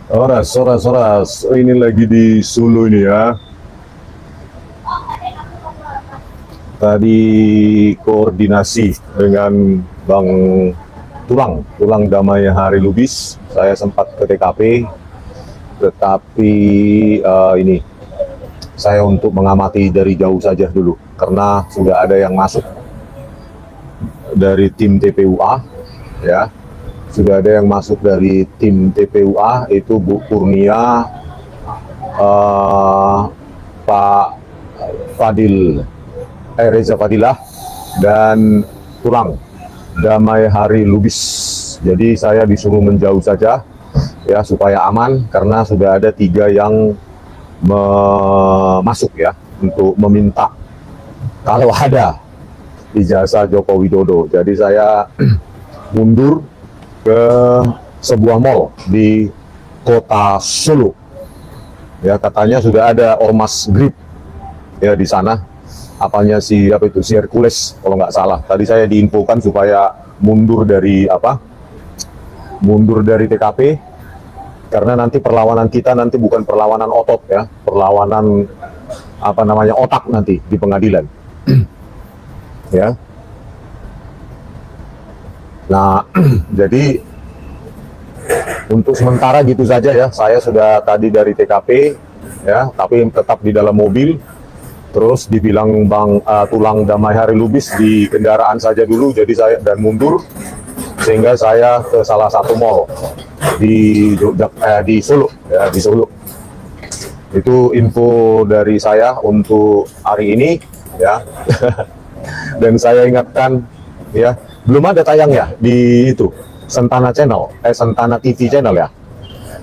Soras, soras, soras. Ini lagi di Solo ini ya. Tadi koordinasi dengan Bang Tulang Damai Hari Lubis. Saya sempat ke TKP, tetapi ini saya untuk mengamati dari jauh saja dulu, karena sudah ada yang masuk dari tim TPUA, ya. Sudah ada yang masuk dari tim TPUA, itu Bu Kurnia, Pak Fadil, Reza Fadilah, dan Tulang Damai Hari Lubis. Jadi saya disuruh menjauh saja, ya, supaya aman, karena sudah ada 3 yang masuk ya, untuk meminta kalau ada ijazah Joko Widodo. Jadi saya mundur ke sebuah mall di kota Solo. Ya, katanya sudah ada ormas grip ya di sana. Apanya si apa itu, si Hercules kalau nggak salah. Tadi saya diinfokan supaya mundur dari TKP, karena nanti perlawanan kita nanti bukan perlawanan otot ya, perlawanan otak nanti di pengadilan. Ya. Nah, jadi untuk sementara gitu saja ya. Saya sudah tadi dari TKP ya, tapi tetap di dalam mobil. Terus dibilang Bang Tulang Damai Hari Lubis di kendaraan saja dulu, jadi saya dan mundur, sehingga saya ke salah satu mall di Solo ya, di Solo. Itu info dari saya untuk hari ini ya. Dan saya ingatkan ya, belum ada tayang ya di itu Sentana Channel, Sentana TV Channel ya.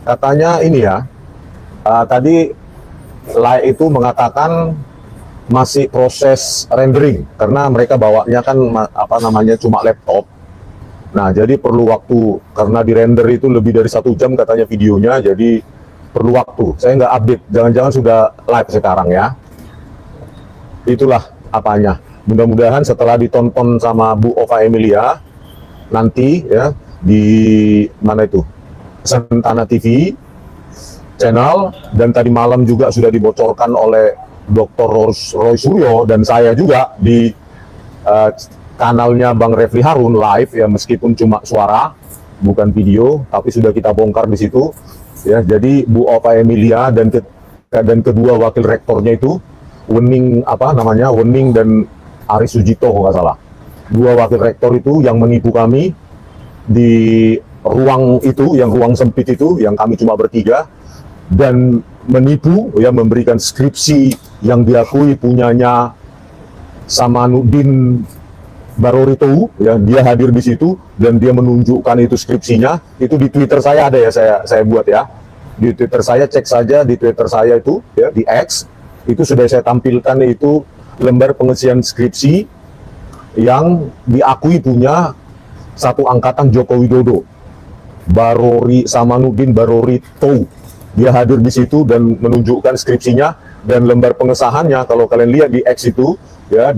Katanya ini ya, tadi Lai itu mengatakan masih proses rendering, karena mereka bawanya kan cuma laptop. Nah, jadi perlu waktu, karena di render itu lebih dari 1 jam katanya videonya, jadi perlu waktu. Saya nggak update, jangan-jangan sudah live sekarang ya. Itulah apanya. Mudah-mudahan setelah ditonton sama Bu Ova Emilia nanti ya di mana itu, Sentana TV Channel, dan tadi malam juga sudah dibocorkan oleh Dr. Roy Suryo dan saya juga di kanalnya Bang Refli Harun live ya, meskipun cuma suara bukan video, tapi sudah kita bongkar di situ ya. Jadi Bu Ova Emilia dan kedua wakil rektornya itu Wening dan Aris Sujito kalau nggak salah, 2 wakil rektor itu yang menipu kami di ruang itu, yang ruang sempit itu, yang kami cuma bertiga, dan menipu ya, memberikan skripsi yang diakui punyanya Samanuddin Barorito ya, dia hadir di situ dan dia menunjukkan itu skripsinya. Itu di Twitter saya ada ya, saya buat ya, di Twitter saya, cek saja di Twitter saya itu ya, di X itu sudah saya tampilkan, itu lembar pengisian skripsi yang diakui punya satu angkatan Joko Widodo, Samanuddin Barorito. Dia hadir di situ dan menunjukkan skripsinya dan lembar pengesahannya. Kalau kalian lihat di X itu ya,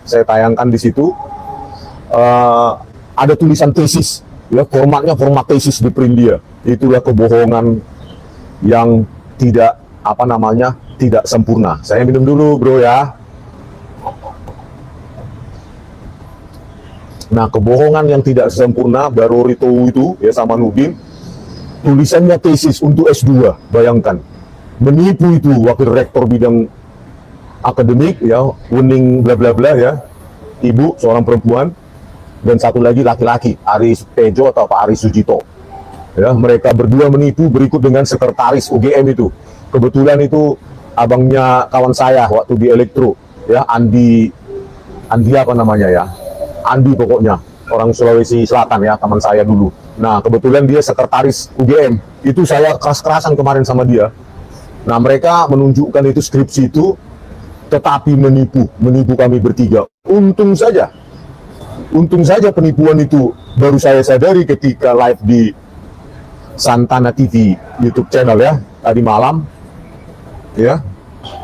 saya tayangkan di situ, ada tulisan tesis ya, formatnya format tesis di print dia. Itulah kebohongan yang tidak tidak sempurna. Saya minum dulu bro ya. Nah, kebohongan yang tidak sempurna Barorito itu ya, Samanuddin, tulisannya tesis untuk S2. Bayangkan, menipu itu wakil rektor bidang akademik ya, Wening bla bla bla ya, ibu seorang perempuan, dan satu lagi laki-laki, Aris Tejo atau Pak Aris Sujito ya. Mereka berdua menipu, berikut dengan sekretaris UGM itu. Kebetulan itu abangnya kawan saya waktu di Elektro ya, Andi Andi pokoknya, orang Sulawesi Selatan ya, teman saya dulu. Nah, kebetulan dia sekretaris UGM. Itu saya keras-kerasan kemarin sama dia. Nah, mereka menunjukkan itu skripsi itu, tetapi menipu kami bertiga. Untung saja penipuan itu baru saya sadari ketika live di Santana TV YouTube channel ya, tadi malam ya.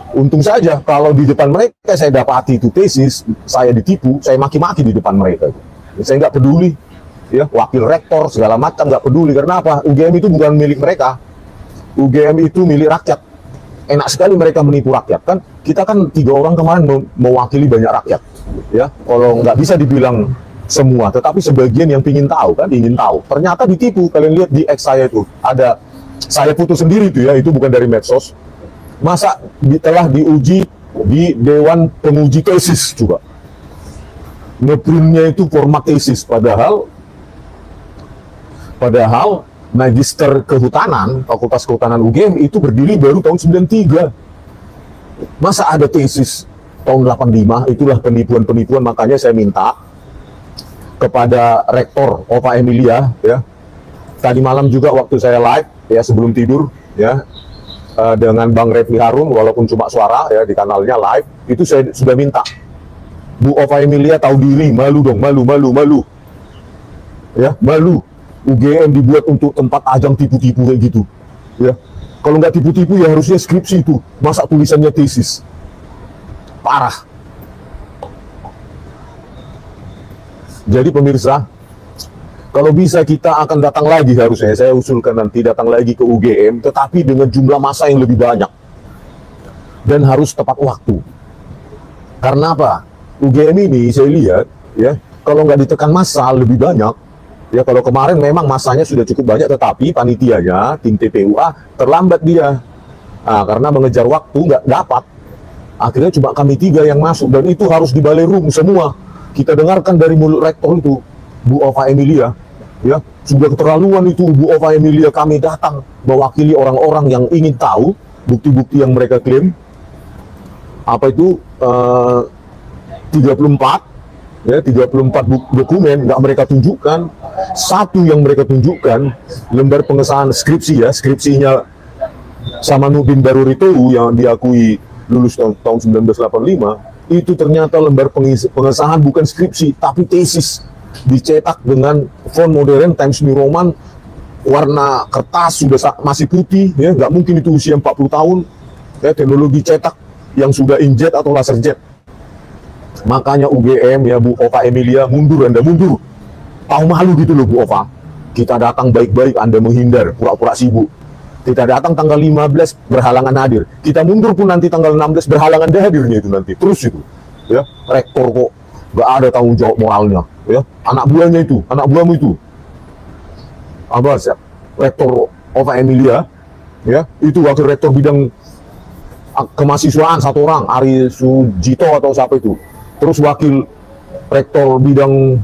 Untung saja, kalau di depan mereka saya dapati itu tesis, saya ditipu, saya maki-maki di depan mereka. Saya nggak peduli, ya, wakil rektor segala macam nggak peduli. Karena apa? UGM itu bukan milik mereka, UGM itu milik rakyat. Enak sekali mereka menipu rakyat kan. Kita kan 3 orang kemarin mewakili banyak rakyat, ya. Kalau nggak bisa dibilang semua, tetapi sebagian yang ingin tahu kan, ingin tahu. Ternyata ditipu. Kalian lihat di X saya itu ada, saya foto sendiri itu ya, itu bukan dari medsos. Masa telah diuji di Dewan Penguji Tesis juga. Ngeprintnya itu format tesis, padahal Magister Kehutanan, Fakultas Kehutanan UGM itu berdiri baru tahun 93. Masa ada tesis tahun 85, itulah penipuan-penipuan. Makanya saya minta kepada Rektor Ova Emilia, ya. Tadi malam juga waktu saya live, ya, sebelum tidur, ya, dengan Bang Refli Harun, walaupun cuma suara, ya, di kanalnya live, itu saya sudah minta, Bu Ova Emilia tahu diri, malu dong, malu, ya, malu. UGM dibuat untuk tempat ajang tipu-tipu kayak gitu, ya. Kalau nggak tipu-tipu ya harusnya skripsi itu, masa tulisannya tesis, parah. Jadi pemirsa, kalau bisa kita akan datang lagi, harusnya saya usulkan nanti datang lagi ke UGM, tetapi dengan jumlah massa yang lebih banyak dan harus tepat waktu. Karena apa? UGM ini saya lihat, ya, kalau nggak ditekan massa lebih banyak. Ya, kalau kemarin memang masanya sudah cukup banyak, tetapi panitianya, tim TPUA, terlambat dia. Nah, karena mengejar waktu nggak dapat. Akhirnya cuma kami 3 yang masuk, dan itu harus di balai room semua. Kita dengarkan dari mulut rektor itu, Bu Ova Emilia, ya, sudah keterlaluan itu Bu Ova Emilia. Kami datang mewakili orang-orang yang ingin tahu bukti-bukti yang mereka klaim. Apa itu? 34. Ya, 34 dokumen nggak mereka tunjukkan. Satu yang mereka tunjukkan, lembar pengesahan skripsi, ya, skripsinya sama Nurdin Baruri yang diakui lulus tahun 1985, itu ternyata lembar pengesahan bukan skripsi, tapi tesis, dicetak dengan font modern Times New Roman, warna kertas sudah masih putih, ya, nggak mungkin itu usia 40 tahun, ya, teknologi cetak yang sudah inkjet atau laser jet. Makanya UGM, ya, Bu Ova Emilia, mundur, Anda mundur. Tahu malu gitu loh Bu Ova. Kita datang baik-baik, Anda menghindar, pura-pura sibuk. Kita datang tanggal 15 berhalangan hadir. Kita mundur pun nanti tanggal 16 berhalangan hadirnya itu nanti. Terus itu, ya, rektor kok nggak ada tanggung jawab moralnya, ya. Anak buahnya itu, anak buahmu itu. Apa sih? Rektor Ova Emilia, ya, itu wakil rektor bidang kemahasiswaan 1 orang, Ari Sujito atau siapa itu. Terus wakil rektor bidang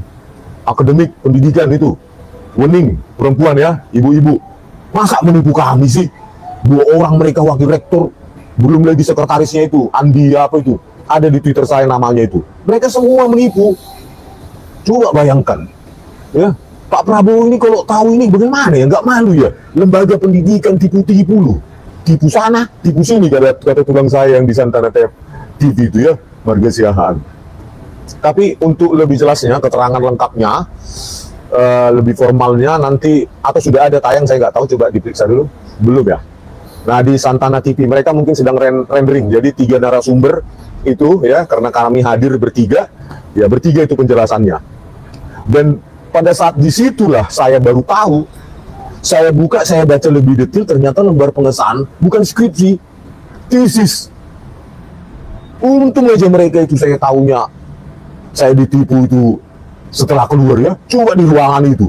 akademik pendidikan itu Wening, perempuan, ya, ibu-ibu. Masa menipu kami sih? 2 orang mereka wakil rektor, belum lagi sekretarisnya itu Andi apa itu, ada di Twitter saya namanya itu. Mereka semua menipu. Coba bayangkan, ya, Pak Prabowo ini kalau tahu ini bagaimana ya, nggak malu ya? Lembaga pendidikan tipu-tipu loh, tipu sana, tipu sini, kata tulang saya yang di Santana TV itu, ya, Marga Siahaan. Tapi untuk lebih jelasnya, keterangan lengkapnya, lebih formalnya nanti, atau sudah ada tayang, saya nggak tahu, coba diperiksa dulu. Belum ya? Nah, di Santana TV mereka mungkin sedang rendering, jadi 3 narasumber itu, ya, karena kami hadir bertiga, ya, bertiga itu penjelasannya. Dan pada saat disitulah saya baru tahu, saya buka, saya baca lebih detail, ternyata lembar pengesahan bukan skripsi, tesis. Untung aja mereka itu saya tahunya, saya ditipu itu setelah keluar, ya. Coba di ruangan itu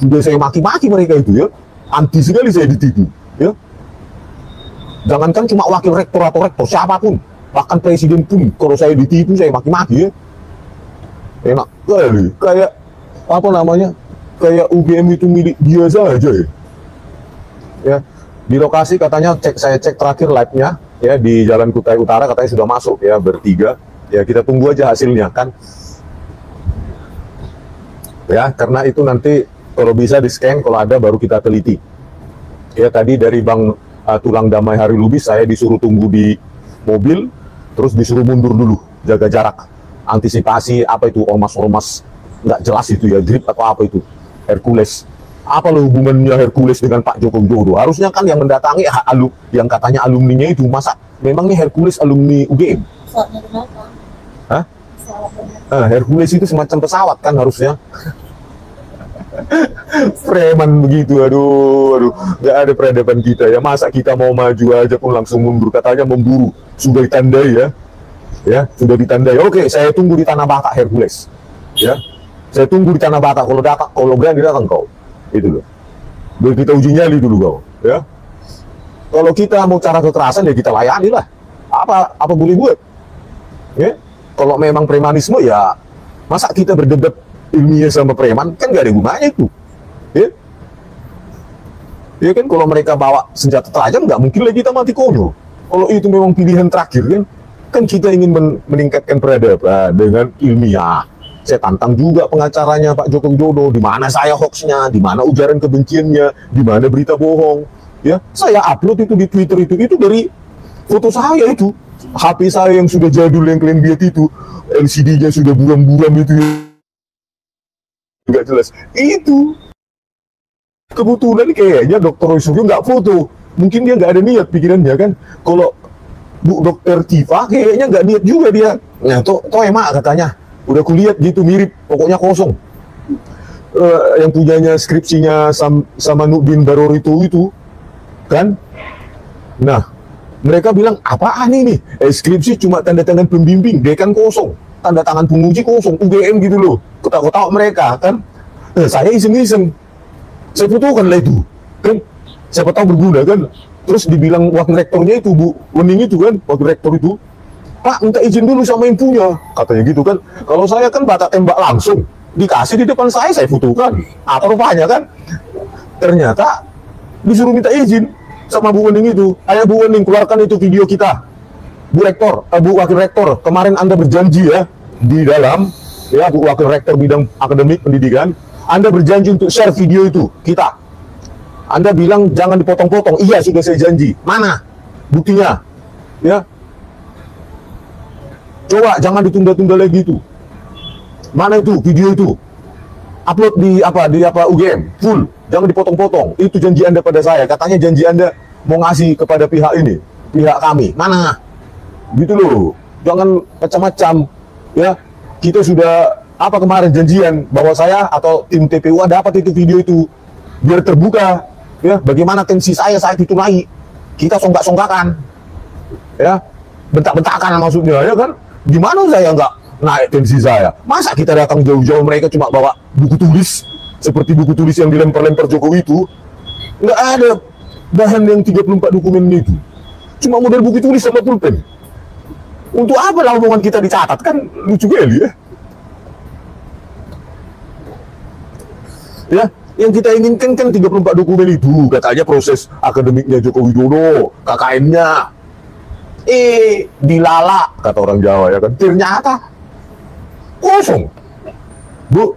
sudah saya maki-maki mereka itu, ya, anti sekali saya ditipu, ya. Jangankan cuma wakil rektor atau rektor, siapapun, bahkan presiden pun kalau saya ditipu saya maki-maki, ya. Enak kali, kayak apa namanya, kayak UGM itu milik dia saja, ya. Ya, di lokasi katanya saya cek terakhir live-nya, ya, di Jalan Kutai Utara katanya sudah masuk, ya, bertiga. Ya, kita tunggu aja hasilnya kan. Ya, karena itu nanti kalau bisa di-scan, kalau ada baru kita teliti. Ya, tadi dari Bang Tulang Damai Hari Lubis, saya disuruh tunggu di mobil, terus disuruh mundur dulu, jaga jarak, antisipasi apa itu, ormas-ormas nggak jelas itu, ya, drip atau apa itu, Hercules. Apa lo hubungannya Hercules dengan Pak Joko Widodo? Harusnya kan yang mendatangi yang katanya alumninya itu, masa memangnya Hercules alumni UGM? Pesawatnya kenapa? Hah? Hercules itu semacam pesawat kan harusnya. Preman begitu, aduh, nggak ada peradaban kita ya. Masa kita mau maju aja pun langsung mundur, katanya memburu, sudah ditandai ya, sudah ditandai. Oke, saya tunggu di Tanah Batak Hercules, ya, saya tunggu di Tanah Batak. Kalau berani datang kau, itu loh. Biar kita uji nyali dulu kau, ya. Kalau kita mau cara kekerasan ya kita layani lah. Apa boleh buat, ya. Kalau memang premanisme ya, masa kita berdebat ilmiah sama preman, kan gak ada gunanya itu, ya. Ya kan, kalau mereka bawa senjata tajam nggak mungkin lagi kita mati konyol. Kalau itu memang pilihan terakhir kan kita ingin meningkatkan peradaban dengan ilmiah. Saya tantang juga pengacaranya Pak Joko Widodo, di mana saya hoaxnya, di mana ujaran kebenciannya, di mana berita bohong, ya. Saya upload itu di Twitter itu dari foto saya itu, HP saya yang sudah jadul yang kalian lihat itu, LCD-nya sudah buram-buram itu, nggak jelas. Itu kebetulan kayaknya Dr. Roy Suryo nggak foto, mungkin dia nggak ada niat pikirannya kan. Kalau Bu Dokter Tifa kayaknya nggak niat juga dia. Nah, toh emak katanya, udah kulihat gitu mirip, pokoknya kosong. Yang punyanya skripsinya sama Nurdin Baror itu kan. Nah, mereka bilang apaan ini? Skripsi cuma tanda tangan pembimbing, dekan kosong, tanda tangan penguji kosong, UGM gitu loh. Ketawa-ketawa mereka kan. Saya iseng-iseng, saya fotokan lah itu kan, siapa tahu berguna kan. Terus dibilang wakil rektornya itu, Bu Wening itu kan, wakil rektor itu, Pak minta izin dulu sama yang punya, katanya gitu kan. Kalau saya kan batak tembak langsung, dikasih di depan saya fotokan. Apa rupanya kan, ternyata disuruh minta izin sama Bu Wening itu. Ayo Bu Wening, keluarkan itu video kita, Bu Rektor, Bu Wakil Rektor, kemarin Anda berjanji ya, di dalam, ya Bu Wakil Rektor bidang akademik pendidikan, Anda berjanji untuk share video itu, kita. Anda bilang jangan dipotong-potong. Iya, sudah saya janji. Mana buktinya? Ya. Coba jangan ditunda-tunda lagi itu. Mana itu video itu? Upload di UGM full. Jangan dipotong-potong. Itu janji Anda pada saya. Katanya janji Anda mau ngasih kepada pihak ini, pihak kami. Mana? Gitu loh. Jangan macam-macam. Ya. Kita sudah kemarin janjian bahwa saya atau tim TPU dapat itu video itu biar terbuka. Ya, bagaimana tensi saya saat itu naik, kita songgak-songgakan, ya, bentak-bentakan maksudnya, ya kan? Gimana saya nggak naik tensi saya? Masa kita datang jauh-jauh, mereka cuma bawa buku tulis, seperti buku tulis yang dilempar-lempar Jokowi itu, nggak ada bahan yang 34 dokumen itu, cuma model buku tulis sama pulpen. Untuk apa lah omongan kita dicatat, kan lucu kali ya? Ya. Yang kita inginkan kan 34 dokumen itu, katanya proses akademiknya Joko Widodo, KKN-nya. Dilalak, kata orang Jawa ya kan. Ternyata kosong. Bu,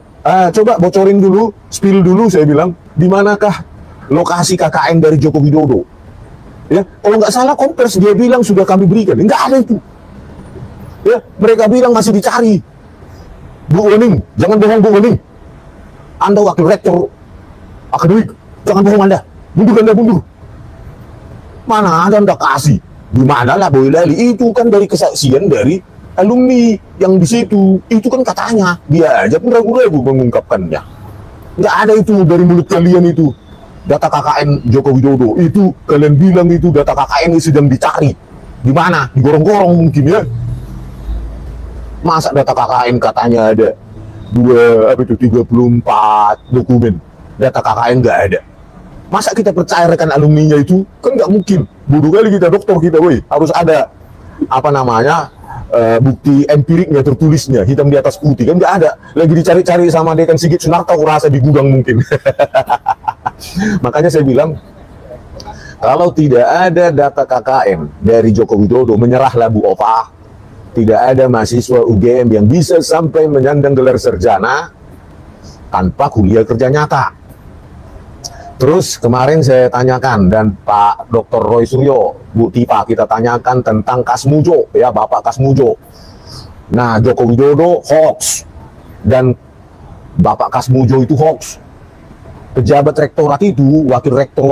coba bocorin dulu, spill dulu, saya bilang, di manakah lokasi KKN dari Joko Widodo? Ya, kalau nggak salah Kompers dia bilang sudah kami berikan, nggak ada itu. Ya, mereka bilang masih dicari. Bu Wening, jangan bohong Bu Wening. Anda wakil rektor akademik, jangan bohong Anda. Mundur. Mana ada Anda kasih? Di mana lah Boy Lali? Itu kan dari kesaksian dari alumni yang di situ. Itu kan katanya. Dia aja pun ragu-ragu mengungkapkannya. Nggak ada itu dari mulut kalian itu. Data KKN Joko Widodo. Itu kalian bilang itu data KKN ini sedang dicari. Di mana? Di gorong-gorong mungkin ya. Masa data KKN katanya ada 34 dokumen. Data KKN nggak ada. Masa kita percaya rekan alumninya itu? Kan nggak mungkin. Bodoh kali kita, dokter kita, woi. Harus ada bukti empiriknya, tertulisnya, hitam di atas putih. Kan nggak ada. Lagi dicari-cari sama Dekan Sigit Sunarta, aku rasa di gudang mungkin. Makanya saya bilang, kalau tidak ada data KKN dari Joko Widodo, menyerahlah Bu Ova. Tidak ada mahasiswa UGM yang bisa sampai menyandang gelar sarjana tanpa kuliah kerja nyata. Terus kemarin saya tanyakan, dan Pak Dr. Roy Suryo, Bu Tifa, kita tanyakan tentang Kasmujo, ya Bapak Kasmujo. Nah, Joko Widodo hoax, dan Bapak Kasmujo itu hoax. Pejabat rektorat itu, wakil rektor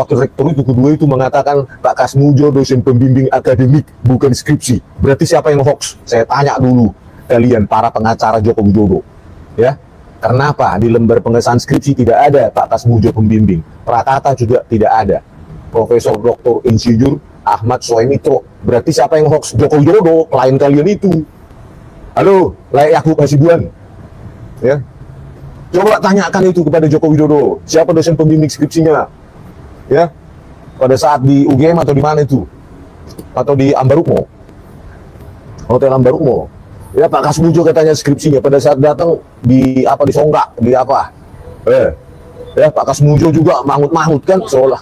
itu, kedua itu mengatakan Pak Kasmujo dosen pembimbing akademik, bukan skripsi. Berarti siapa yang hoax? Saya tanya dulu kalian, para pengacara Joko Widodo. Ya, Karena apa? Di lembar pengesahan skripsi tidak ada Pak Kasmujo pembimbing, prakata juga tidak ada. Profesor Dr. Insinyur Ahmad Soemitro. Berarti siapa yang hoax? Joko Widodo, klien kalian itu. Halo, Layak Yakub Hasibuan. Ya. Coba tanyakan itu kepada Joko Widodo, siapa dosen pembimbing skripsinya? Ya. Pada saat di UGM atau di mana itu? Atau di Ambarukmo? Hotel Ambarukmo. Ya, Pak Kasmujo katanya skripsinya pada saat datang di apa, di Songgak, di apa? Ya, Pak Kasmujo juga mangut-mangut kan seolah.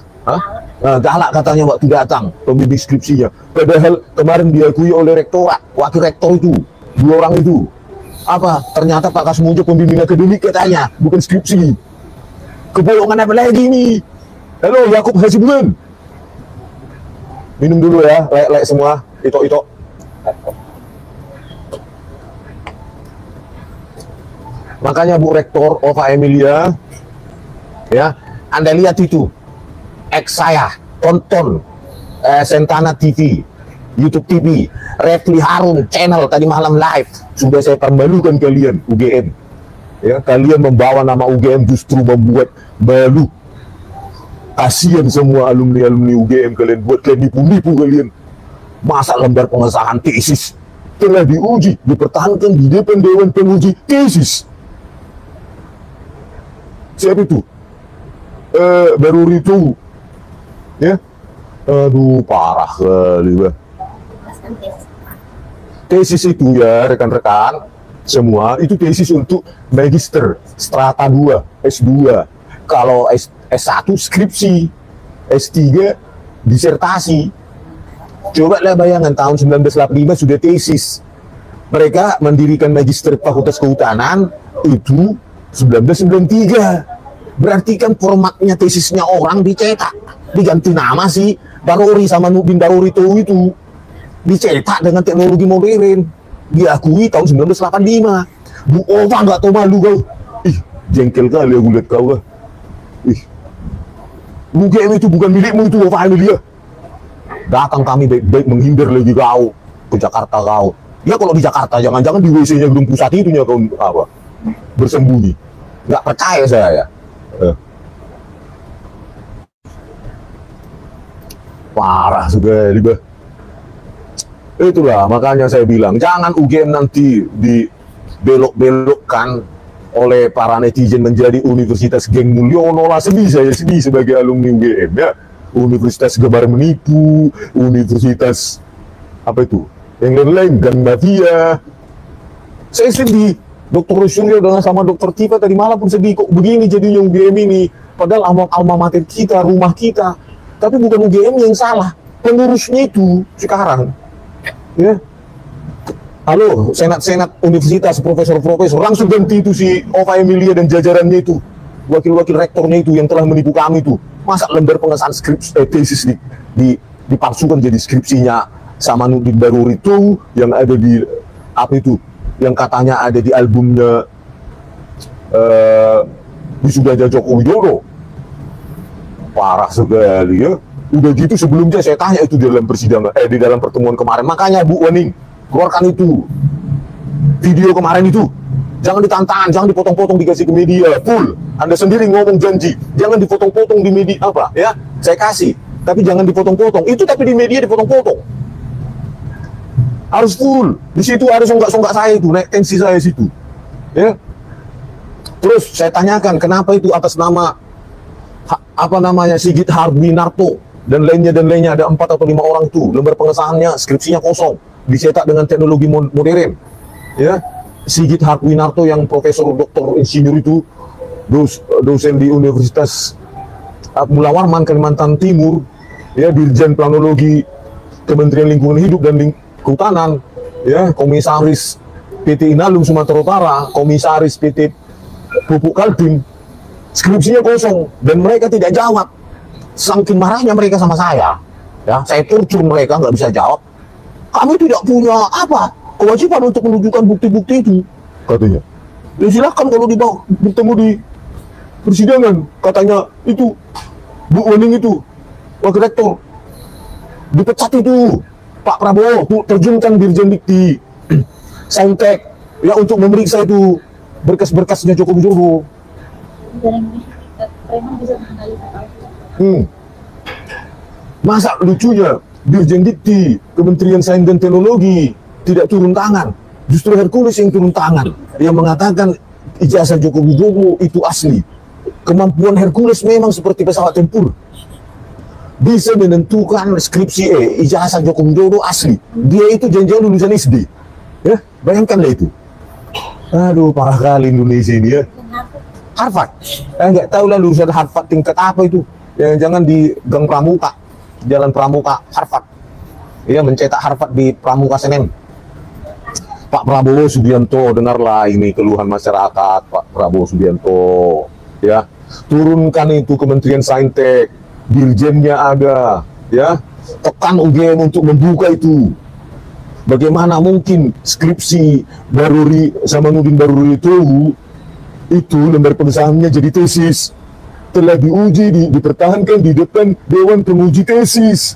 Nah, galak katanya waktu datang pembimbing skripsinya. Padahal kemarin diakui oleh rektorat, wakil rektor itu, 2 orang itu. Apa? Ternyata Pak Kasmujo pembimbing akademik katanya, bukan skripsi. Kebohongan apa lagi ini? Halo, Yakub Hasibuan. Minum dulu ya, lek semua, itok-itok. Makanya Bu Rektor Ova Emilia, ya, Anda lihat itu, saya tonton Sentana TV, YouTube TV, Refli Harun channel tadi malam live, sudah saya permalukan kalian UGM, ya, kalian membawa nama UGM justru membuat malu. Kasihan semua alumni UGM kalian, buat kalian nipu-nipu kalian. Masa lembar pengesahan tesis telah diuji, dipertahankan di depan Dewan Penguji Tesis. Siapa itu? Baru itu, ya, aduh parah kali, bah. Tesis itu ya rekan-rekan semua, itu tesis untuk magister, strata 2, S2. Kalau S1 skripsi, S3 disertasi. Coba lah bayangkan tahun 1985 sudah tesis. Mereka mendirikan magister Fakultas Kehutanan itu 1993. Berarti kan formatnya tesisnya orang dicetak, diganti nama sih Daruri sama Nurdin Daruri itu dicetak dengan teknologi modern, diakui tahun 1985. Bu Ova nggak tahu malu kau. Ih, jengkel kali aku lihat kau. Ih, UGM itu bukan milikmu itu, Ova Emilia. Datang kami baik-baik menghindar lagi kau ke Jakarta kau. Ya kalau di Jakarta jangan-jangan di WC-nya gedung pusat itunya kau apa bersembunyi. Nggak percaya saya ya. Parah sekali, bah. Itulah makanya saya bilang jangan UGM nanti dibelok-belokkan oleh para netizen menjadi Universitas Geng Mulyono lah. Sedih saya, sedih sebagai alumni UGM ya. Universitas gemar menipu, universitas apa itu yang lain-lain, gang mafia. Saya sedih. Dr. Suryo dengan sama Dr. Tifa tadi malam pun sedih, kok begini jadinya UGM ini. Padahal alma mater kita, rumah kita. Tapi bukan UGM yang salah, pengurusnya itu sekarang. Ya. Halo, senat-senat universitas, profesor-profesor, langsung ganti itu si Ova Emilia dan jajarannya itu. Wakil-wakil rektornya itu yang telah menipu kami itu. Masa lembar pengesahan tesis dipalsukan jadi skripsinya sama Nurdin Daruri itu yang ada di apa itu? Yang katanya ada di albumnya Wisuda Joko Widodo. Parah sekali ya. Udah gitu sebelumnya saya tanya itu di dalam persidangan, di dalam pertemuan kemarin. Makanya Bu Wening keluarkan itu video kemarin itu. Jangan ditantang, jangan dipotong-potong dikasih ke media full. Anda sendiri ngomong janji, jangan dipotong-potong di media apa ya? Saya kasih, tapi jangan dipotong-potong. Itu tapi di media dipotong-potong. Harus full. Di situ ada songgak-songgak saya itu, naik tensi saya situ. Ya. Terus saya tanyakan kenapa itu atas nama apa namanya Sigit Harbinarto dan lainnya ada 4 atau 5 orang itu. Lembar pengesahannya, skripsinya kosong, dicetak dengan teknologi modern. Ya. Sigit Harbinarto yang profesor doktor insinyur itu dosen di Universitas Mula Warman Kalimantan Timur, ya, Dirjen Planologi Kementerian Lingkungan Hidup dan Kehutanan, ya, komisaris PT Inalum Sumatera Utara, komisaris PT Pupuk Kaltim. Skripsinya kosong dan mereka tidak jawab. Saking marahnya mereka sama saya, ya, saya tortur mereka nggak bisa jawab. Kami tidak punya apa kewajiban untuk menunjukkan bukti-bukti itu, katanya. Ya silahkan kalau dibawa bertemu di persidangan, katanya itu Bu Wening itu wakil rektor dipecat itu Pak Prabowo, terjunkan Dirjen Dikti Saintek ya untuk memeriksa itu berkas-berkasnya Joko Widodo. Masa lucunya Dirjen Dikti Kementerian Sains dan Teknologi tidak turun tangan, justru Hercules yang turun tangan, yang mengatakan ijazah Joko Widodo itu asli. Kemampuan Hercules memang seperti pesawat tempur, bisa menentukan skripsi ijazah Joko Widodo asli. Dia itu jangan-jangan lulusan SD, ya, bayangkanlah itu. Aduh, parah kali Indonesia ini ya. Harvard, nggak tahu lah lulusan Harvard tingkat apa itu. Jangan di Gang Pramuka, Jalan Pramuka, Harvard. Dia mencetak Harvard di Pramuka Senen. Pak Prabowo Subianto, dengarlah ini keluhan masyarakat, Pak Prabowo Subianto, ya. Turunkan itu Kementerian Saintek, dirjennya ada, ya. Tekan UGM untuk membuka itu. Bagaimana mungkin skripsi Baruri sama Nudin Baruri itu lembar pengesahannya jadi tesis, telah diuji, dipertahankan di depan Dewan Penguji Tesis.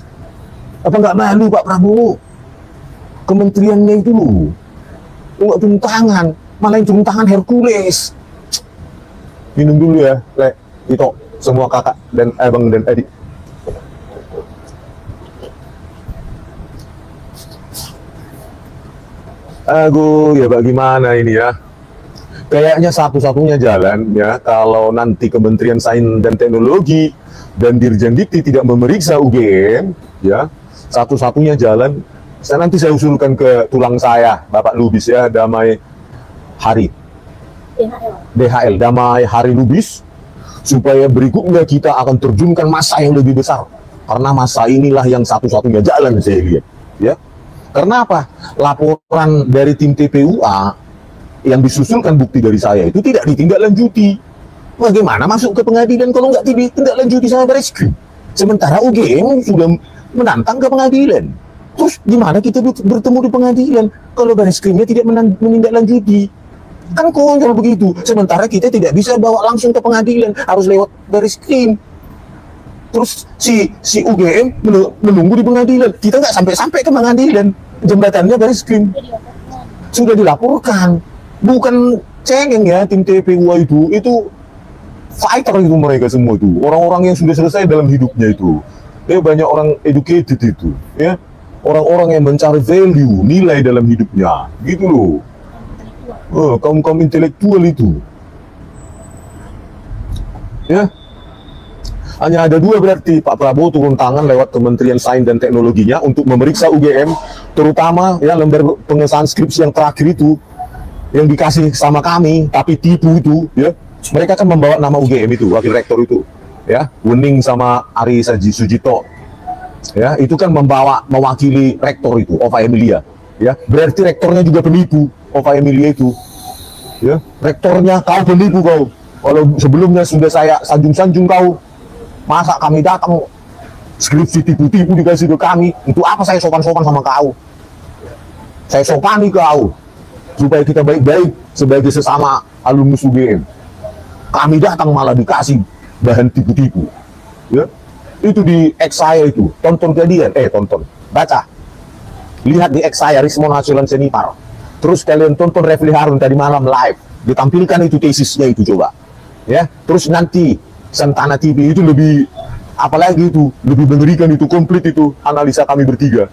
Apa nggak malu Pak Prabowo? Kementeriannya itu loh, nggak turun tangan, malah yang turun tangan Hercules. Minum dulu ya, Le, Ito, semua kakak dan abang dan adik. Aduh, ya bagaimana ini ya? Kayaknya satu-satunya jalan ya, kalau nanti Kementerian Sains dan Teknologi dan Dirjen Dikti tidak memeriksa UGM, ya, satu-satunya jalan, nanti saya usulkan ke tulang saya, Bapak Lubis ya, Damai Hari. DHL, Damai Hari Lubis, supaya berikutnya kita akan terjunkan massa yang lebih besar. Karena massa inilah yang satu-satunya jalan saya lihat, ya. Karena apa? Laporan dari tim TPUA yang disusulkan bukti dari saya itu tidak ditindaklanjuti. Bagaimana masuk ke pengadilan kalau nggak ditindaklanjuti sama Barreskrim? Sementara UGM sudah menantang ke pengadilan. Terus gimana kita bertemu di pengadilan kalau Barreskrimnya tidak menindaklanjuti? Kan konyol begitu. Sementara kita tidak bisa bawa langsung ke pengadilan, harus lewat Barreskrim. Terus si UGM menunggu di pengadilan. Kita nggak sampai-sampai ke pengadilan. Jembatannya Barreskrim sudah dilaporkan. Bukan cengeng ya tim TPUA itu fighter itu mereka semua itu. Orang-orang yang sudah selesai dalam hidupnya itu. Ya, banyak orang educated itu. Ya, orang-orang yang mencari value, nilai dalam hidupnya. Gitu loh. Kaum-kaum intelektual itu. Ya. Hanya ada dua berarti, Pak Prabowo turun tangan lewat Kementerian Sains dan Teknologinya untuk memeriksa UGM, terutama ya lembar pengesahan skripsi yang terakhir itu, yang dikasih sama kami, tapi tipu itu, ya. Mereka kan membawa nama UGM itu, wakil rektor itu, ya, Wening sama Ari Sujito, ya, itu kan mewakili rektor itu, Ova Emilia, ya. Berarti rektornya juga penipu, Ova Emilia itu, ya. Rektornya kau penipu kau. Kalau sebelumnya sudah saya sanjung-sanjung kau. Masa kami datang skripsi tipu-tipu dikasih ke kami? Untuk apa saya sopan-sopan sama kau? Saya sopani kau supaya kita baik-baik sebagai sesama alumnus UGM. Kami datang malah dikasih bahan tipu-tipu. Ya, itu di X saya itu. Tonton kalian, tonton, baca, lihat di X saya Rismon Hasulan Senipar. Terus kalian tonton Refli Harun tadi malam live, ditampilkan itu tesisnya itu coba. Ya, terus nanti Santana TV itu lebih, apalagi itu, lebih mengerikan itu, komplit itu, analisa kami bertiga.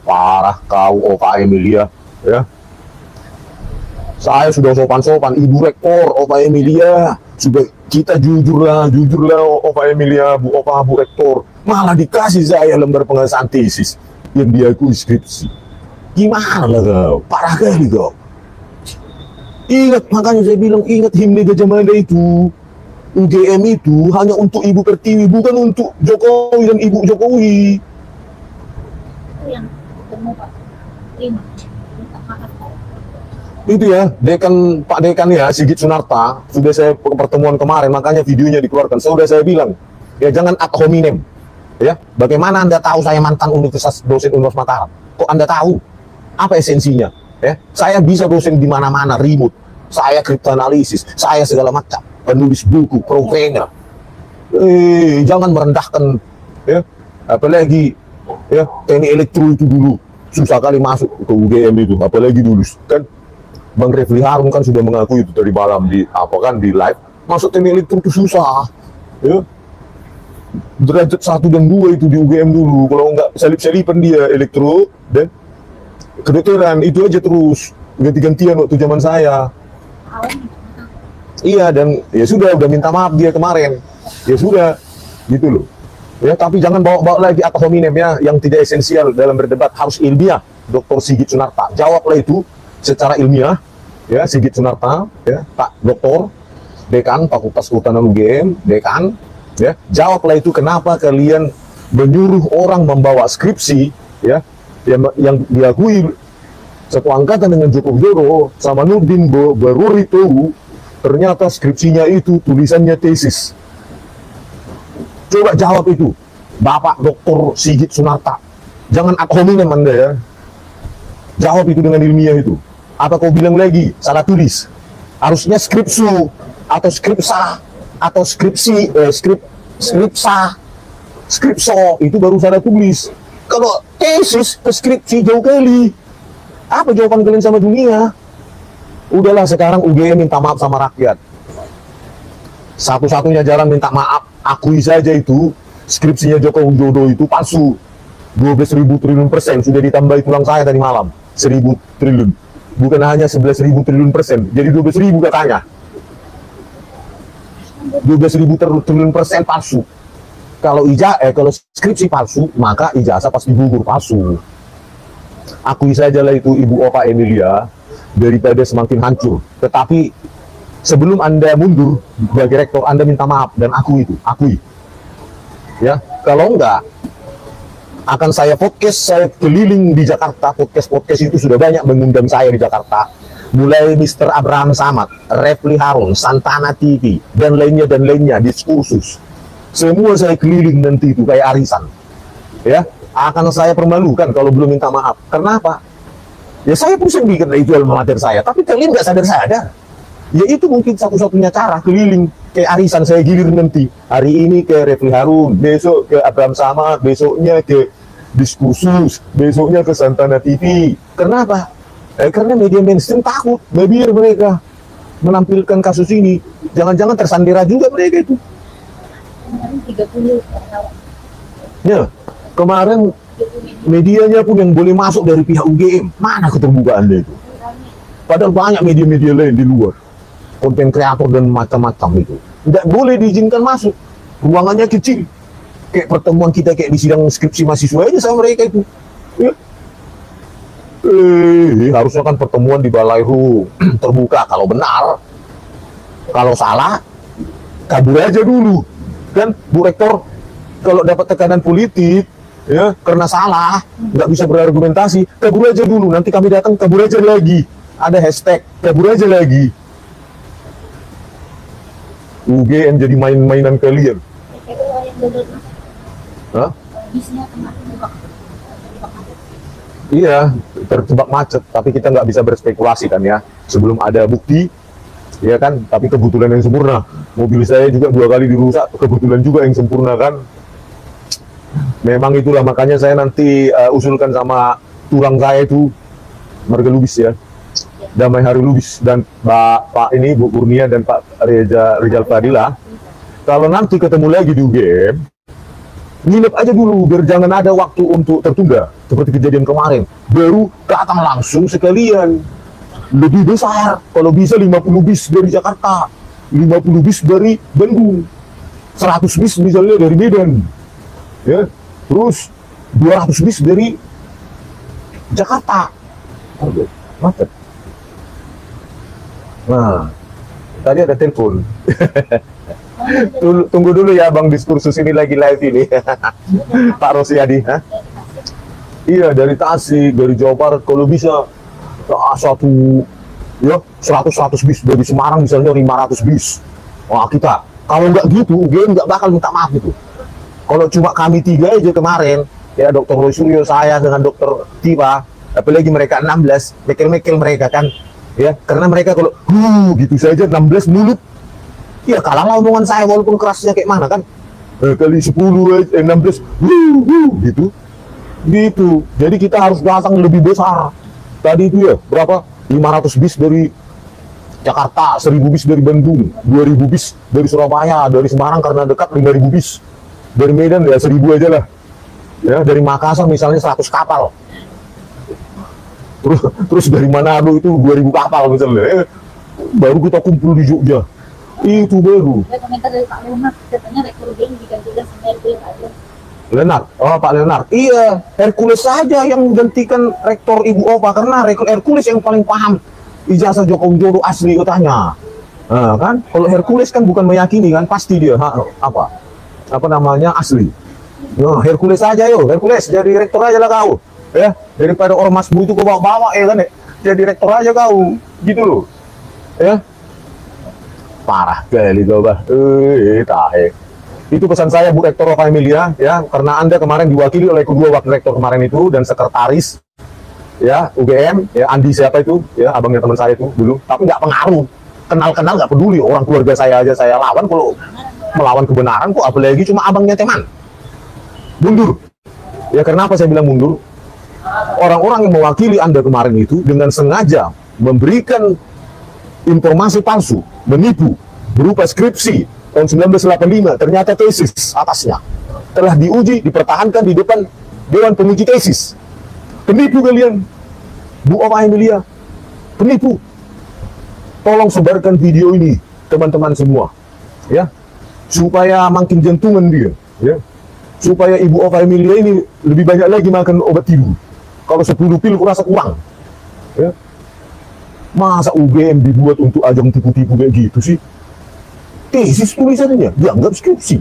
Parah kau, Ova Emilia, ya. Saya sudah sopan-sopan, Ibu Rektor, Ova Emilia, sudah kita jujurlah, Ova Emilia, Bu Ova, Bu Rektor, malah dikasih saya lembar pengesahan tesis yang diakui skripsi. Gimana lah kau, parah kali kau. Ingat, makanya saya bilang, ingat himne Gajah Mada itu. UGM itu hanya untuk Ibu Pertiwi, bukan untuk Jokowi dan Ibu Jokowi. Yang ketemu Pak Prima, minta maaf. Itu ya, Pak Dekan ya, Sigit Sunarta, sudah saya pertemuan kemarin, makanya videonya dikeluarkan. Sudah saya bilang, ya jangan ad hominem. Ya, bagaimana Anda tahu saya mantan universitas dosen Universitas Mataram? Kok Anda tahu? Apa esensinya? Ya, saya bisa dosen di mana-mana, remote. Saya kriptoanalisis, saya segala macam. Penulis buku, programmer. Jangan merendahkan, ya. Apalagi, ya, teknik elektro itu dulu susah kali masuk ke UGM itu, apalagi dulu, kan. Bang Refli Harun kan sudah mengakui itu dari malam di apa kan di live, masuk teknik elektro itu susah, ya. Derajat 1 dan 2 itu di UGM dulu, kalau nggak selip-selipan dia elektro dan kedokteran itu aja terus ganti-gantian waktu zaman saya. Iya, dan ya sudah udah minta maaf dia kemarin, ya sudah gitu loh. Ya, tapi jangan bawa-bawa lagi ad hominem ya, yang tidak esensial dalam berdebat, harus ilmiah. Dr. Sigit Sunarta, jawablah itu secara ilmiah, ya Sigit Sunarta, ya Pak Doktor, Dekan Fakultas Kehutanan UGM, Dekan, ya jawablah itu kenapa kalian menyuruh orang membawa skripsi, ya yang diakui satu angkatan dengan Joko Widodo sama Nurdin Baruri itu, ternyata skripsinya itu tulisannya tesis. Coba jawab itu, Bapak Dr. Sigit Sunarta. Jangan ad hominem Anda ya. Jawab itu dengan ilmiah itu. Apa kau bilang lagi? Salah tulis. Harusnya skripsu atau skripsa atau skripso itu baru salah tulis. Kalau tesis ke skripsi jauh kali. Apa jawaban kalian sama dunia? Udahlah sekarang UGM minta maaf sama rakyat. Satu-satunya jalan minta maaf, akui saja itu skripsinya Joko Widodo itu palsu. 12.000 triliun persen sudah ditambahi tulang saya tadi malam. 1.000 triliun. Bukan hanya 11.000 triliun persen. Jadi 12.000 katanya. 12.000 triliun persen palsu. Kalau kalau skripsi palsu, maka ijazah pasti gugur palsu. Akui sajalah itu Ibu Opa Emilia, daripada semakin hancur. Tetapi sebelum Anda mundur sebagai rektor, Anda minta maaf dan akui itu, akui. Ya, kalau enggak akan saya keliling di Jakarta. Podcast itu sudah banyak mengundang saya di Jakarta. Mulai Mr. Abraham Samad, Refli Harun, Santana TV, dan lainnya, diskursus. Semua saya keliling nanti itu kayak arisan. Ya, akan saya permalukan kalau belum minta maaf. Kenapa? Ya saya pusing bikin itu alma mater saya, tapi kalian nggak sadar-sadar. Ya itu mungkin satu-satunya cara keliling kayak arisan, saya gilir nanti. Hari ini ke Refli Harun, besok ke Abraham Samad, besoknya ke diskursus, besoknya ke Santana TV. Kenapa? Karena media mainstream takut, biar mereka menampilkan kasus ini. Jangan-jangan tersandera juga mereka itu. Ya, kemarin medianya pun yang boleh masuk dari pihak UGM. Mana keterbukaannya itu? Padahal banyak media-media lain di luar, konten kreator dan macam-macam itu. Tidak boleh diizinkan masuk. Ruangannya kecil. Kayak pertemuan kita kayak di sidang skripsi mahasiswa aja sama mereka itu. Ya. Harusnya kan pertemuan di Balairu terbuka kalau benar. Kalau salah, kabur aja dulu. Kan Bu Rektor kalau dapat tekanan politik, ya karena salah, nggak bisa berargumentasi, kabur aja dulu. Nanti kami datang, kabur aja lagi. Ada hashtag, kabur aja lagi. UGM jadi main-mainan kalian. Hah? Iya, terjebak macet, tapi kita nggak bisa berspekulasi kan ya, sebelum ada bukti, ya kan, tapi kebetulan yang sempurna. Mobil saya juga 2 kali dirusak, kebetulan juga yang sempurna kan. Memang itulah, makanya saya nanti usulkan sama tulang saya itu, Marga Lubis ya, Damai Hari Lubis, dan Pak ini, Bu Kurnia dan Pak Rizal Fadila, kalau nanti ketemu lagi di UGM, nginep aja dulu, biar jangan ada waktu untuk tertunda seperti kejadian kemarin. Baru datang langsung sekalian, lebih besar. Kalau bisa 50 bis dari Jakarta, 50 bis dari Bandung, 100 bis misalnya dari Medan, ya, terus 200 bis dari Jakarta. Aduh, macet. Nah, tadi ada telepon. Tunggu dulu ya Bang, diskursus ini lagi live ini. Pak Rosiadi. Iya, dari Tasik, dari Jawa Barat, kalau bisa satu ya 100 bis, dari Semarang misalnya 500 bis. Wah, kita kalau nggak gitu UGM nggak bakal minta maaf gitu. Kalau cuma kami 3 aja kemarin, ya Dr. Roy Suryo, saya dengan Dr. Tiba, apalagi mereka 16, mekel-mekel mereka kan, ya karena mereka kalau gitu saja 16 mulut, ya kalah omongan saya walaupun kerasnya kayak mana kan, kali 10 16 gitu. Jadi kita harus datang lebih besar. Tadi itu ya berapa 500 bis dari Jakarta, 1000 bis dari Bandung, 2000 bis dari Surabaya, dari Semarang karena dekat 5000 bis. Dari Medan ya 1000 aja lah. Ya, dari Makassar misalnya 100 kapal. Terus dari Manado itu 2000 kapal misalnya. Baru kita kumpul di Jogja. Itu baru. Ada komentar dari Pak Leonard, katanya rektor game digantikan sama Hercules aja. Leonard, oh Pak Leonard, iya, Hercules saja yang menggantikan rektor Ibu Opa karena rektor Hercules yang paling paham ijazah Joko Widodo asli katanya. Nah, kan, kalau Hercules kan bukan meyakini kan, pasti dia apa namanya asli. Nah, Hercules saja yo, Hercules jadi rektor aja lah kau, ya daripada ormasmu itu kau bawa-bawa ya kan, jadi rektor aja kau, gitu loh, ya. Parah kali kau bah, tahe. Itu pesan saya Bu Rektor Ova Emilia, ya, karena Anda kemarin diwakili oleh kedua wakil rektor kemarin itu dan sekretaris, ya, UGM, ya, Andi siapa itu, ya, abangnya teman saya itu dulu, tapi nggak pengaruh, kenal-kenal nggak peduli, orang keluarga saya aja saya lawan kalau melawan kebenaran kok, apalagi cuma abangnya teman, mundur, ya, kenapa saya bilang mundur? Orang-orang yang mewakili Anda kemarin itu dengan sengaja memberikan informasi palsu, menipu, berupa skripsi tahun 1985, ternyata tesis atasnya telah diuji, dipertahankan di depan Dewan Penguji Tesis. Penipu kalian, Bu Ova Emilia, penipu. Tolong sebarkan video ini, teman-teman semua, ya, supaya makin jantungan dia, ya, supaya Ibu Ova Emilia ini lebih banyak lagi makan obat tidur. Kalau 10 pil kurasa kurang, ya. Masa UGM dibuat untuk ajang tipu-tipu kayak gitu sih? Tesis tulisannya dianggap skripsi.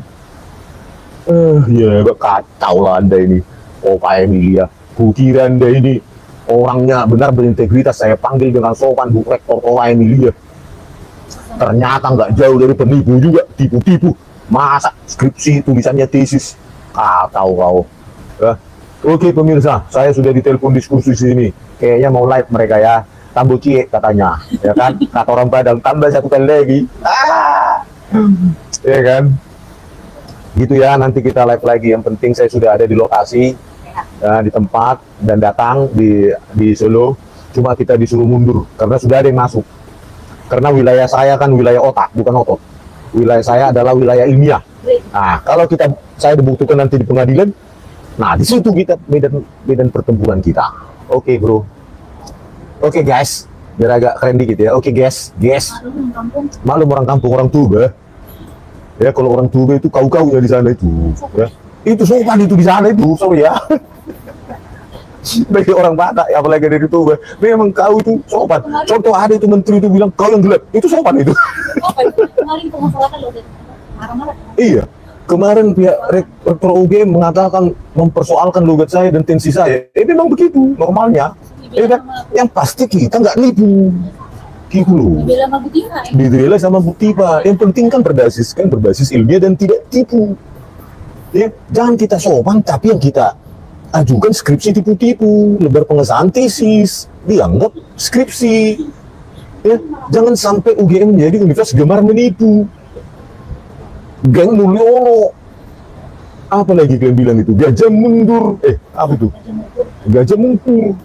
Ya kacau lah Anda ini, Ova Emilia. Kukira Anda ini orangnya benar berintegritas. Saya panggil dengan sopan Bu Rektor Ova Emilia. Ternyata nggak jauh dari penipu juga, tipu-tipu. Masa skripsi tulisannya tesis? Kacau kau. Oke pemirsa, saya sudah ditelepon diskursus ini. Kayaknya mau live mereka ya. Tambah cie katanya, ya kan? Kata orang Padang, tambah 1 kali lagi. Ya kan? Gitu ya, nanti kita live lagi. Yang penting saya sudah ada di lokasi, ya, di tempat, dan datang di Solo. Cuma kita disuruh mundur, karena sudah ada yang masuk. Karena wilayah saya kan wilayah otak, bukan otot. Wilayah saya adalah wilayah ilmiah. Nah, kalau saya dibuktikan nanti di pengadilan, nah di situ kita medan pertempuran kita. Oke bro. Oke guys, biar agak keren dikit ya. Oke guys. Maklum orang kampung, orang Tuba. Ya kalau orang Tuba itu kau-kau ya di sana itu. Ya. Itu sopan itu di sana itu, sorry ya. Bagi orang Batak, apalagi dari Tuba, memang kau itu sopan. Contoh ada itu menteri itu bilang kau yang gelap, itu sopan itu. Kemarin itu masalah kan marah-marah. Iya. Kemarin pihak rektor UGM mengatakan mempersoalkan logat saya dan tensi saya. Memang begitu normalnya. Kan? Yang pasti kita nggak nipu. Gitu loh. Dibela sama Bu Tipa. Yang penting kan berbasis ilmiah dan tidak tipu. Ya, jangan kita sopan, tapi yang kita ajukan skripsi tipu-tipu, lebar pengesahan tesis, dianggap skripsi. Ya, jangan sampai UGM menjadi universitas gemar menipu. Geng Mulyono, apa lagi kalian bilang itu? Gajah mundur, apa itu? Gajah mundur.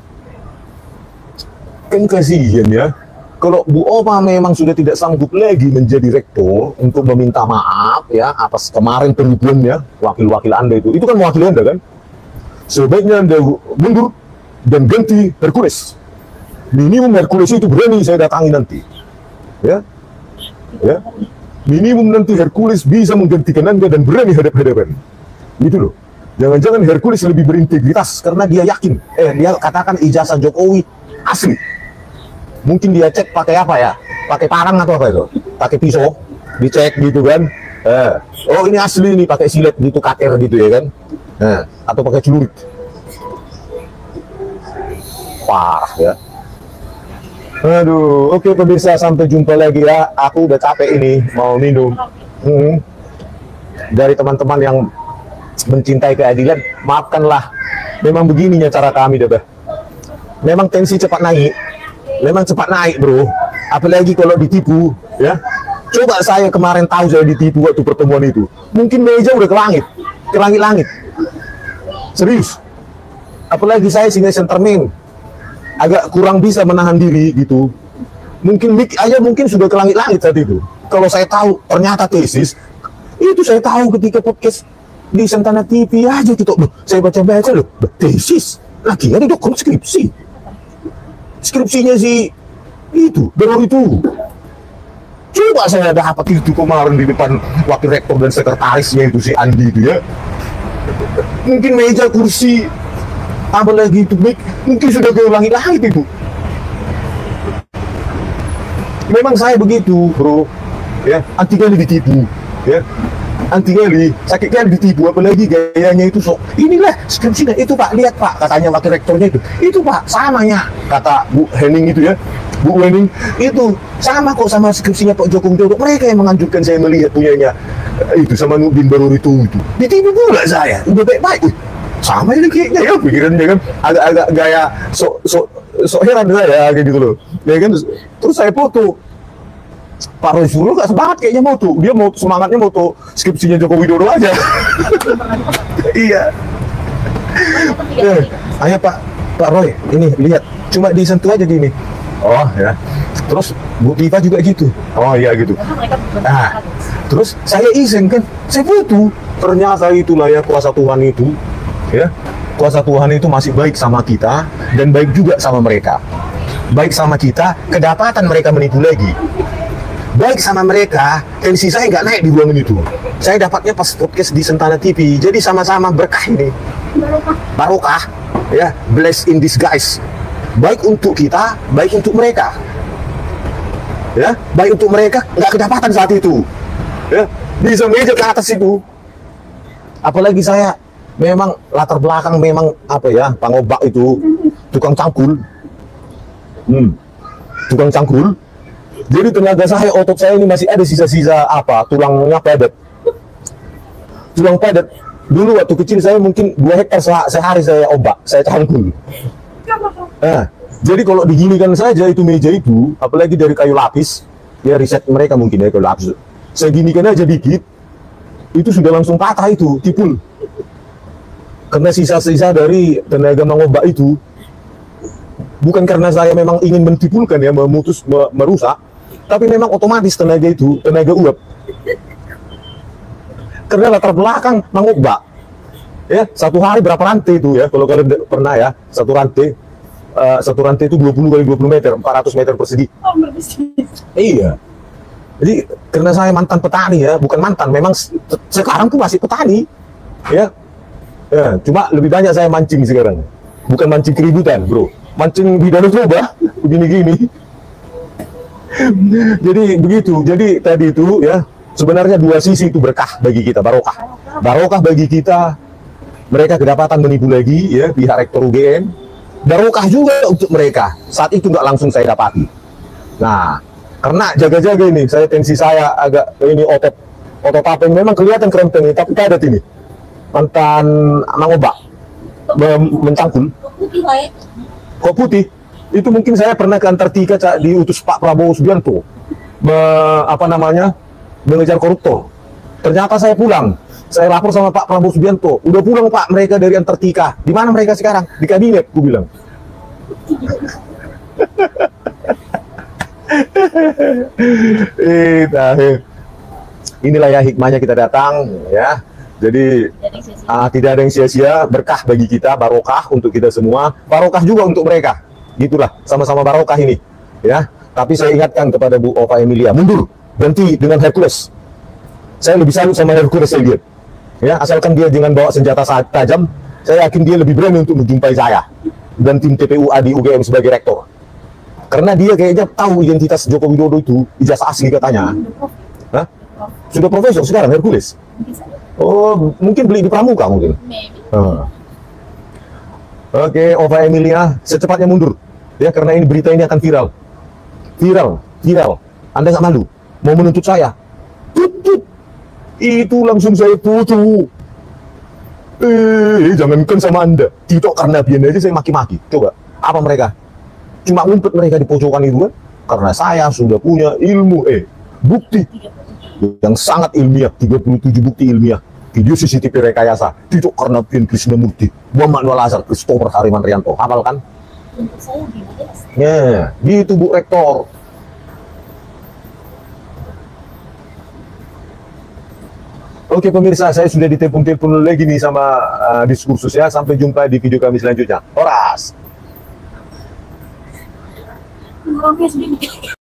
Kan kasihan ya, kalau Bu Ova memang sudah tidak sanggup lagi menjadi rektor untuk meminta maaf ya atas kemarin penipuannya, wakil-wakil Anda itu kan mewakili Anda kan? Sebaiknya Anda mundur dan ganti Hercules. Minimum Hercules itu berani saya datangi nanti, ya. Minimum nanti Hercules bisa menggantikan Anda dan berani hadap-hadapan. Gitu loh. Jangan-jangan Hercules lebih berintegritas karena dia yakin. Dia katakan ijazah Jokowi asli. Mungkin dia cek pakai apa ya? Pakai parang atau apa itu? Pakai pisau, dicek gitu kan. Oh ini asli nih, pakai silet gitu, kater gitu ya kan. Atau pakai celurit. Parah ya. Aduh, oke pemirsa, sampai jumpa lagi ya. Aku udah capek ini, mau minum. Dari teman-teman yang mencintai keadilan, maafkanlah. Memang begininya cara kami, Debah. Memang tensi cepat naik. Memang cepat naik, bro. Apalagi kalau ditipu, ya. Coba saya kemarin tahu saya ditipu waktu pertemuan itu. Mungkin meja udah ke langit-langit. Serius. Apalagi saya singa sentermen. agak kurang bisa menahan diri gitu. Mungkin mic aja mungkin sudah ke langit-langit saat itu. Kalau saya tahu ternyata tesis, itu saya tahu ketika podcast di Sentana TV aja gitu. Loh, saya baca-baca loh, tesis. Lagi ada dokumen skripsi. Skripsinya si itu, baru itu. Coba saya dapat itu kemarin di depan wakil rektor dan sekretarisnya itu si Andi itu ya. Mungkin meja, kursi, apa lagi itu, mungkin sudah ke langit-langit itu. Memang saya begitu, bro. Ya, anti kali ditipu. Ya, anti kali, sakit kali ditipu. Apalagi gayanya itu sok. Inilah skripsinya itu Pak, lihat Pak, katanya wakil rektornya itu. Itu Pak, samanya kata Bu Henning itu ya. Bu Henning itu sama kok sama skripsinya Pak Joko Widodo. Mereka yang menganjurkan saya melihat punyanya itu sama Nurdin Baru itu. Ditipu pula saya. Udah baik-baik. Sama ini kayaknya ya pikirannya kan agak-agak gaya sok heran saya kayak gitu loh. Ya kan terus saya foto Pak Roy Suryo gak semangat kayaknya mau tuh. Dia mau semangatnya mau tuh skripsinya Joko Widodo aja. Iya. Ayo Pak Roy, ini lihat cuma disentuh aja gini. Oh ya. Terus Bu Tifa juga gitu. Oh iya gitu. Nah, terus saya iseng kan, saya foto. Ternyata itulah ya kuasa Tuhan itu. Ya, kuasa Tuhan itu masih baik sama kita dan baik juga sama mereka. Baik sama kita, kedapatan mereka menipu lagi. Baik sama mereka, tensi saya nggak naik di ruangan itu. Saya dapatnya pas podcast di Sentana TV. Jadi sama-sama berkah ini. Barokah, ya, blessed in disguise. Baik untuk kita, baik untuk mereka. Ya, baik untuk mereka nggak kedapatan saat itu. Ya, bisa meja ke atas itu. Apalagi saya memang latar belakang memang apa ya, pangobak itu tukang cangkul. Tukang cangkul. Jadi tenaga saya, otot saya ini masih ada sisa-sisa apa, tulangnya padat. Tulang padat. Dulu waktu kecil saya mungkin 2 hektar sehari saya obak, saya cangkul. Nah, jadi kalau diginikan saja itu meja itu, apalagi dari kayu lapis, ya riset mereka mungkin ya kayu lapis. Saya ginikan aja dikit, itu sudah langsung patah itu, tipul. Karena sisa-sisa dari tenaga mengobak itu, bukan karena saya memang ingin mentipulkan ya, merusak, tapi memang otomatis tenaga itu, tenaga uap. Karena latar belakang mengobak, ya satu hari berapa rantai itu ya, kalau kalian pernah ya, satu rantai itu 20 kali 20 meter, 400 meter persegi. Oh, bersih. Iya. Jadi karena saya mantan petani ya, bukan mantan, memang sekarang tuh masih petani, ya. Ya, cuma lebih banyak saya mancing sekarang. Bukan mancing keributan, bro. Mancing di danau Toba, begini-gini. Jadi begitu. Jadi tadi itu ya, sebenarnya dua sisi itu berkah bagi kita, barokah. Barokah bagi kita, mereka kedapatan menipu lagi, ya, pihak rektor UGM. Barokah juga untuk mereka. Saat itu nggak langsung saya dapati. Nah, karena jaga-jaga ini, tensi saya agak ini otot apa yang memang kelihatan kerempeng, tapi padat ini. Mantan mengobak, mencangkul. Kok putih? Itu mungkin saya pernah ke Antartika diutus Pak Prabowo Subianto, mengejar koruptor. Ternyata saya pulang, saya lapor sama Pak Prabowo Subianto, udah pulang Pak mereka dari Antartika. Di mana mereka sekarang? Di kabinet, aku bilang. Inilah ya hikmahnya kita datang, ya. Jadi tidak ada yang sia-sia, berkah bagi kita, barokah untuk kita semua, barokah juga untuk mereka. Gitulah, sama-sama barokah ini, ya. Tapi saya ingatkan kepada Bu Ova Emilia, mundur, berhenti dengan Hercules. Saya lebih salut sama Hercules, saya lihat. Ya, asalkan dia jangan bawa senjata tajam, saya yakin dia lebih berani untuk menjumpai saya dan tim TPUA di UGM sebagai rektor. Karena dia kayaknya tahu identitas Joko Widodo itu, ijazah asli katanya. Hah? Sudah profesor sekarang, Hercules. Oh, mungkin beli di Pramuka mungkin. Oke, Ova Emilia, secepatnya mundur. Ya, karena ini berita ini akan viral. Viral. Anda nggak malu? Mau menuntut saya? Tutut. Itu langsung saya foto. Jangankan sama Anda. TikTok karena biar aja saya maki-maki. Coba, apa mereka? Cuma ngumpet mereka di pojokan itu kan? Karena saya sudah punya ilmu, bukti yang sangat ilmiah, 37 bukti ilmiah. Video CCTV rekayasa, TikTok karena Pian Krisnamurti, Muhammad Al-Azhar, Christopher Hariman Rianto. Hafal kan? untuk saya gimana jelas. Ya, gitu Bu Rektor. Oke pemirsa, saya sudah ditelepon-telepon lagi nih sama diskursus ya. Sampai jumpa di video kami selanjutnya. Horas. Orang PSBB.